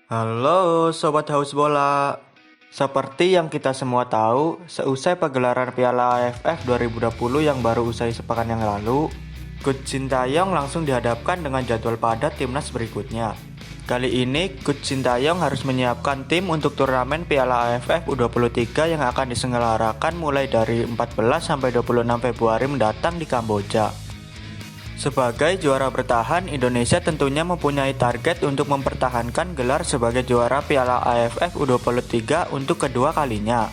Halo Sobat Haus Bola. Seperti yang kita semua tahu, seusai pagelaran Piala AFF 2020 yang baru usai sepekan yang lalu, Coach Sintayong langsung dihadapkan dengan jadwal padat timnas berikutnya. Kali ini, Coach Sintayong harus menyiapkan tim untuk turnamen Piala AFF U23 yang akan diselenggarakan mulai dari 14 sampai 26 Februari mendatang di Kamboja. Sebagai juara bertahan, Indonesia tentunya mempunyai target untuk mempertahankan gelar sebagai juara Piala AFF U23 untuk kedua kalinya.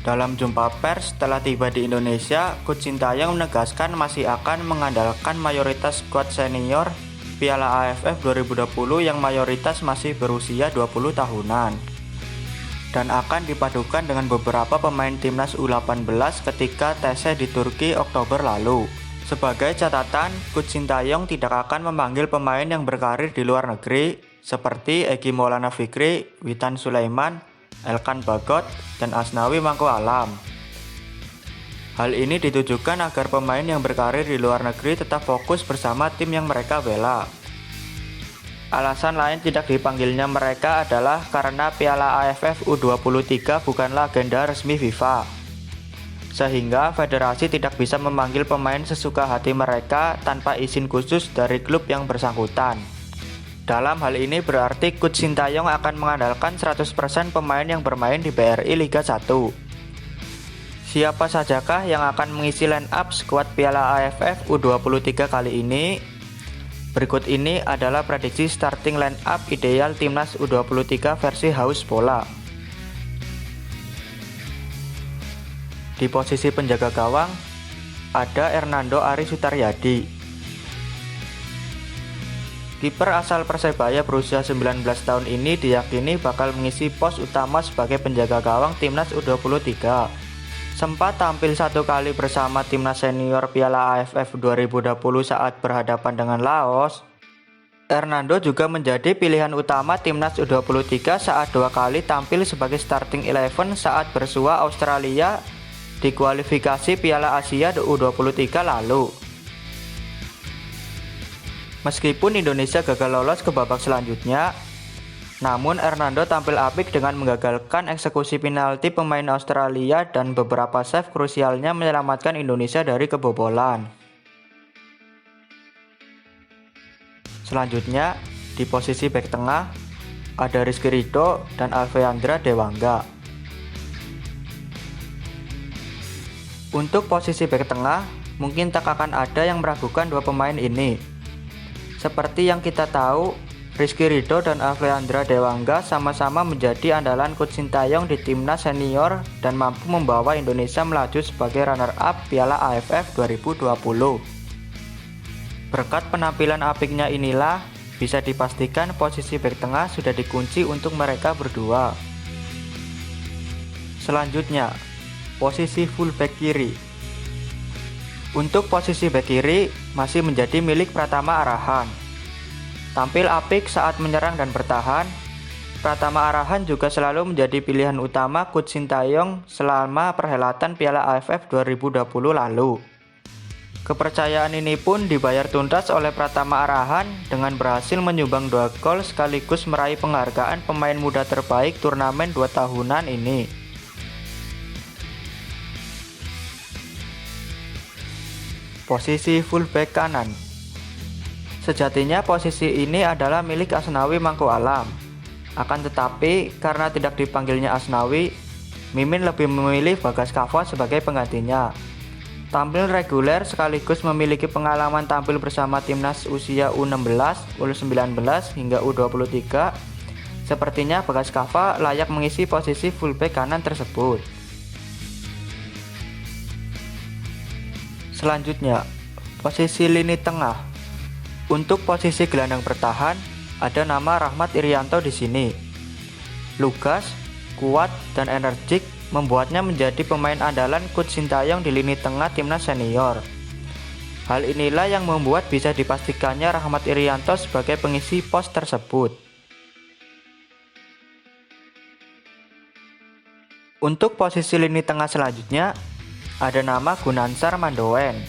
Dalam jumpa pers setelah tiba di Indonesia, Coach Sintayong menegaskan masih akan mengandalkan mayoritas skuad senior Piala AFF 2020 yang mayoritas masih berusia 20 tahunan dan akan dipadukan dengan beberapa pemain timnas U18 ketika TC di Turki Oktober lalu. Sebagai catatan, Coach Sintayong tidak akan memanggil pemain yang berkarir di luar negeri seperti Egy Maulana Fikri, Witan Sulaiman, Elkan Bagot, dan Asnawi Mangko Alam. Hal ini ditujukan agar pemain yang berkarir di luar negeri tetap fokus bersama tim yang mereka bela. Alasan lain tidak dipanggilnya mereka adalah karena Piala AFF U23 bukanlah agenda resmi FIFA, sehingga federasi tidak bisa memanggil pemain sesuka hati mereka tanpa izin khusus dari klub yang bersangkutan. Dalam hal ini berarti Coach Sintayong akan mengandalkan 100% pemain yang bermain di BRI Liga 1. Siapa sajakah yang akan mengisi line up skuad Piala AFF U23 kali ini? Berikut ini adalah prediksi starting line up ideal timnas U23 versi Haus Bola. Di posisi penjaga gawang, ada Hernando Ari Sutaryadi. Kiper asal Persebaya berusia 19 tahun ini diyakini bakal mengisi pos utama sebagai penjaga gawang timnas U23. Sempat tampil satu kali bersama timnas senior Piala AFF 2020 saat berhadapan dengan Laos. Hernando juga menjadi pilihan utama timnas U23 saat dua kali tampil sebagai starting 11 saat bersua Australia di kualifikasi Piala Asia U23 lalu. Meskipun Indonesia gagal lolos ke babak selanjutnya, namun Hernando tampil apik dengan menggagalkan eksekusi penalti pemain Australia dan beberapa save krusialnya menyelamatkan Indonesia dari kebobolan. Selanjutnya, di posisi bek tengah, ada Rizky Ridho dan Alfeandra Dewangga. Untuk posisi bek tengah, mungkin tak akan ada yang meragukan dua pemain ini. Seperti yang kita tahu, Rizky Ridho dan Alfeandra Dewangga sama-sama menjadi andalan Coach Sintayong di timnas senior dan mampu membawa Indonesia melaju sebagai runner-up Piala AFF 2020. Berkat penampilan apiknya inilah, bisa dipastikan posisi bek tengah sudah dikunci untuk mereka berdua. Selanjutnya, posisi fullback kiri. Untuk posisi bek kiri masih menjadi milik Pratama Arahan. Tampil apik saat menyerang dan bertahan, Pratama Arahan juga selalu menjadi pilihan utama Coach Sintayong selama perhelatan Piala AFF 2020 lalu. Kepercayaan ini pun dibayar tuntas oleh Pratama Arahan dengan berhasil menyumbang 2 gol sekaligus meraih penghargaan pemain muda terbaik turnamen 2 tahunan ini. Posisi fullback kanan. Sejatinya posisi ini adalah milik Asnawi Mangko Alam. Akan tetapi karena tidak dipanggilnya Asnawi, Mimin lebih memilih Bagas Kava sebagai penggantinya. Tampil reguler sekaligus memiliki pengalaman tampil bersama timnas usia U16, U19 hingga U23. Sepertinya Bagas Kava layak mengisi posisi fullback kanan tersebut. Selanjutnya, posisi lini tengah. Untuk posisi gelandang bertahan, ada nama Rahmat Irianto di sini. Lugas, kuat, dan energik membuatnya menjadi pemain andalan Coach Sintayong di lini tengah timnas senior. Hal inilah yang membuat bisa dipastikannya Rahmat Irianto sebagai pengisi pos tersebut. Untuk posisi lini tengah selanjutnya, ada nama Gunansar Mandoen.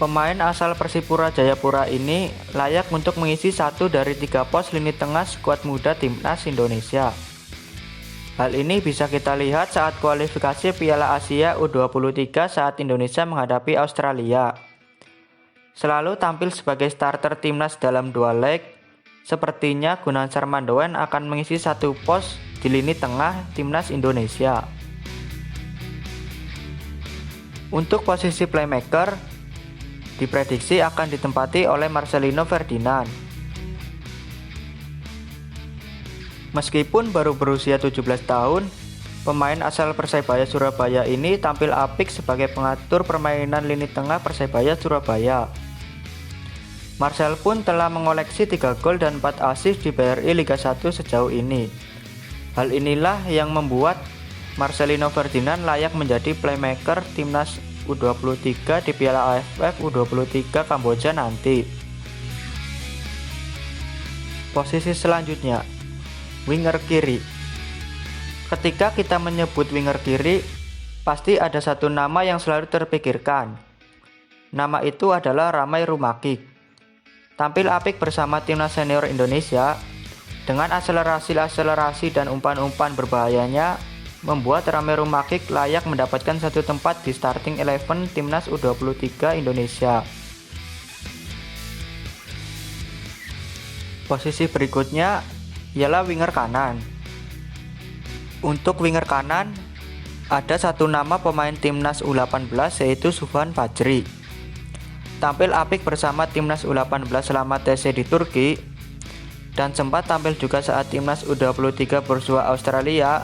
Pemain asal Persipura Jayapura ini layak untuk mengisi satu dari 3 pos lini tengah skuad muda Timnas Indonesia. Hal ini bisa kita lihat saat kualifikasi Piala Asia U23 saat Indonesia menghadapi Australia. Selalu tampil sebagai starter Timnas dalam 2 leg, sepertinya Gunawan Sarmandoen akan mengisi satu pos di lini tengah Timnas Indonesia. Untuk posisi playmaker, diprediksi akan ditempati oleh Marcelino Ferdinand. Meskipun baru berusia 17 tahun, pemain asal Persebaya Surabaya ini tampil apik sebagai pengatur permainan lini tengah Persebaya Surabaya. Marcel pun telah mengoleksi 3 gol dan 4 assist di BRI Liga 1 sejauh ini. Hal inilah yang membuat Marcelino Ferdinand layak menjadi playmaker Timnas U23 di Piala AFF U23 Kamboja nanti. Posisi selanjutnya, winger kiri. Ketika kita menyebut winger kiri, pasti ada satu nama yang selalu terpikirkan. Nama itu adalah Ramai Rumakik. Tampil apik bersama Timnas Senior Indonesia, dengan akselerasi dan umpan-umpan berbahayanya, membuat Ramai Rumakik layak mendapatkan satu tempat di starting 11 Timnas U23 Indonesia. Posisi berikutnya ialah winger kanan. Untuk winger kanan, ada satu nama pemain Timnas U18 yaitu Subhan Fajri. Tampil apik bersama Timnas U18 selama TC di Turki, dan sempat tampil juga saat Timnas U23 bersua Australia.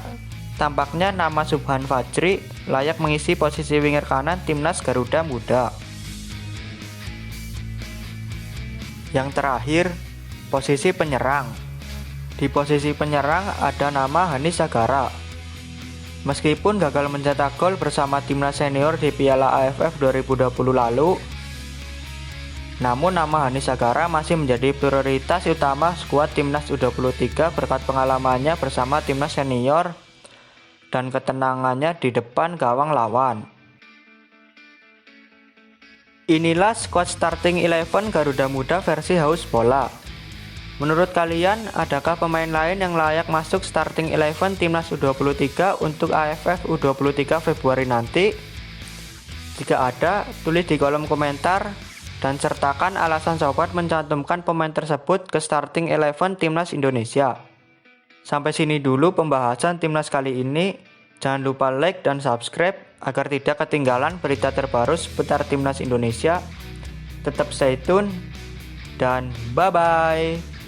Tampaknya nama Subhan Fajri layak mengisi posisi winger kanan Timnas Garuda Muda. Yang terakhir, posisi penyerang. Di posisi penyerang ada nama Hani Sagara. Meskipun gagal mencetak gol bersama Timnas Senior di Piala AFF 2020 lalu, namun nama Hani Sagara masih menjadi prioritas utama skuad Timnas U23 berkat pengalamannya bersama Timnas Senior dan ketenangannya di depan gawang lawan. Inilah skuad starting 11 Garuda Muda versi Haus Bola. Menurut kalian, adakah pemain lain yang layak masuk starting 11 Timnas U23 untuk AFF U23 Februari nanti? Jika ada, tulis di kolom komentar dan sertakan alasan sobat mencantumkan pemain tersebut ke starting 11 Timnas Indonesia. Sampai sini dulu pembahasan Timnas kali ini. Jangan lupa like dan subscribe agar tidak ketinggalan berita terbaru seputar Timnas Indonesia. Tetap stay tune dan bye-bye.